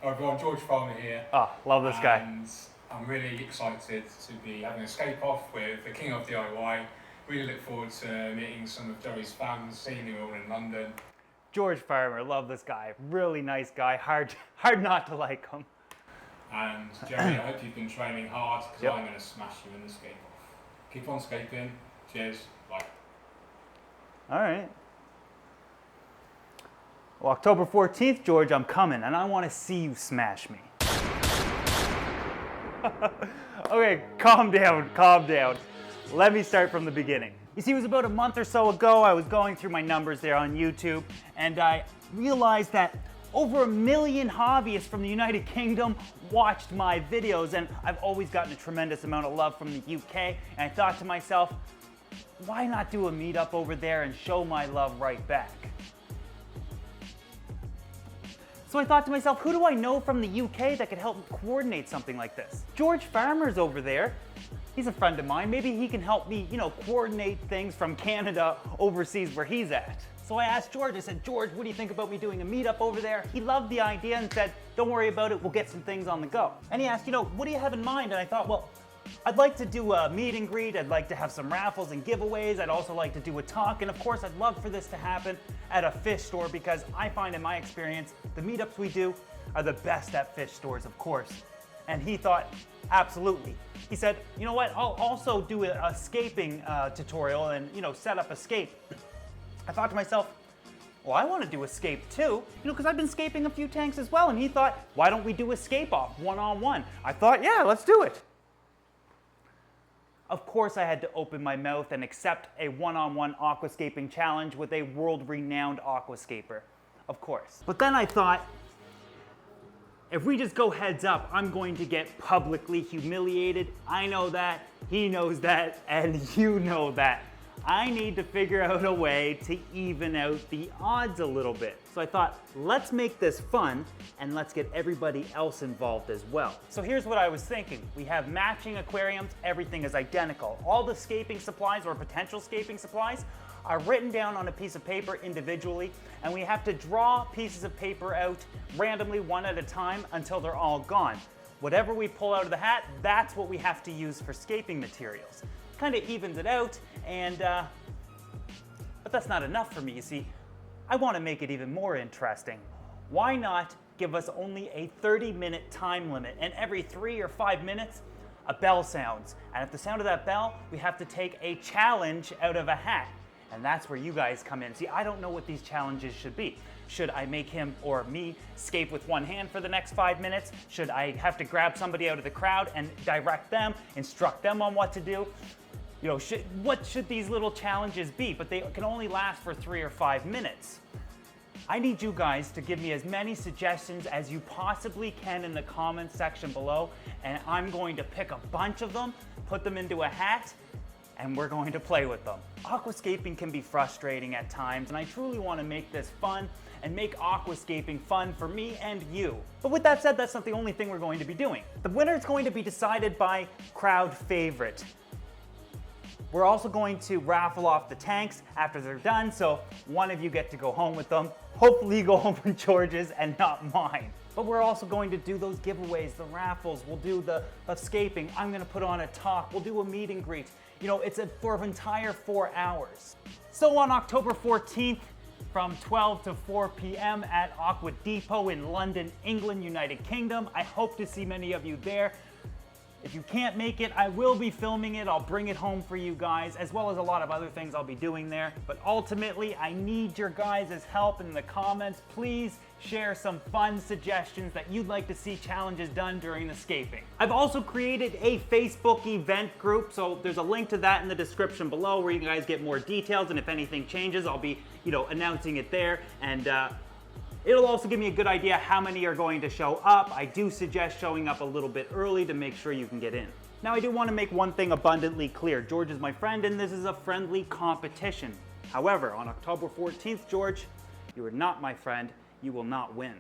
Hi everyone, George Farmer here. Oh, love this guy. And I'm really excited to be having a scape-off with the king of DIY. Really look forward to meeting some of Joey's fans, seeing him all in London. George Farmer, love this guy. Really nice guy, hard not to like him. And Joey, I hope you've been training hard because Yep. I'm going to smash you in the scape-off. Keep on scaping. Cheers. Bye. All right. Well, October 14th, George, I'm coming, and I want to see you smash me. Okay, calm down, calm down. Let me start from the beginning. You see, it was about a month or so ago, I was going through my numbers there on YouTube, and I realized that over 1 million hobbyists from the United Kingdom watched my videos, and I've always gotten a tremendous amount of love from the UK, and I thought to myself, why not do a meetup over there and show my love right back? So I thought to myself, who do I know from the UK that could help coordinate something like this? George Farmer's over there. He's a friend of mine. Maybe he can help me, coordinate things from Canada overseas where he's at. So I asked George, I said, George, what do you think about me doing a meetup over there? He loved the idea and said, don't worry about it, we'll get some things on the go. And he asked, what do you have in mind? And I thought, well, I'd like to do a meet and greet, I'd like to have some raffles and giveaways, I'd also like to do a talk, and of course I'd love for this to happen at a fish store because I find in my experience, the meetups we do are the best at fish stores, of course. And he thought, absolutely. He said, you know what, I'll also do a scaping tutorial and set up a scape. I thought to myself, well, I want to do a scape too, because I've been scaping a few tanks as well, and he thought, why don't we do a scape-off one-on-one? I thought, yeah, let's do it. Of course, I had to open my mouth and accept a one-on-one aquascaping challenge with a world-renowned aquascaper, of course. But then I thought, if we just go heads up, I'm going to get publicly humiliated. I know that, he knows that, and you know that. I need to figure out a way to even out the odds a little bit. So I thought, let's make this fun and let's get everybody else involved as well. So here's what I was thinking. We have matching aquariums, everything is identical. All the scaping supplies or potential scaping supplies are written down on a piece of paper individually, and we have to draw pieces of paper out randomly one at a time until they're all gone. Whatever we pull out of the hat, that's what we have to use for scaping materials. Kind of evens it out, and but that's not enough for me, you see. I want to make it even more interesting. Why not give us only a 30-minute time limit, and every 3 or 5 minutes, a bell sounds. And at the sound of that bell, we have to take a challenge out of a hat. And that's where you guys come in. See, I don't know what these challenges should be. Should I make him or me scape with one hand for the next 5 minutes? Should I have to grab somebody out of the crowd and direct them, instruct them on what to do? What should these little challenges be? But they can only last for 3 or 5 minutes. I need you guys to give me as many suggestions as you possibly can in the comments section below, and I'm going to pick a bunch of them, put them into a hat, and we're going to play with them. Aquascaping can be frustrating at times, and I truly want to make this fun and make aquascaping fun for me and you. But with that said, that's not the only thing we're going to be doing. The winner is going to be decided by crowd favorite. We're also going to raffle off the tanks after they're done, so one of you get to go home with them. Hopefully you go home with George's and not mine. But we're also going to do those giveaways, the raffles, we'll do the scaping, I'm gonna put on a talk, we'll do a meet and greet. It's for an entire 4 hours. So on October 14th, from 12 to 4 p.m. at Aqua Depot in London, England, United Kingdom. I hope to see many of you there. If you can't make it, I will be filming it. I'll bring it home for you guys, as well as a lot of other things I'll be doing there. But ultimately, I need your guys' help in the comments. Please share some fun suggestions that you'd like to see challenges done during the scaping. I've also created a Facebook event group, so there's a link to that in the description below where you guys get more details, and if anything changes, I'll be, announcing it there. And it'll also give me a good idea how many are going to show up. I do suggest showing up a little bit early to make sure you can get in. Now, I do want to make one thing abundantly clear. George is my friend, and this is a friendly competition. However, on October 14th, George, you are not my friend. You will not win.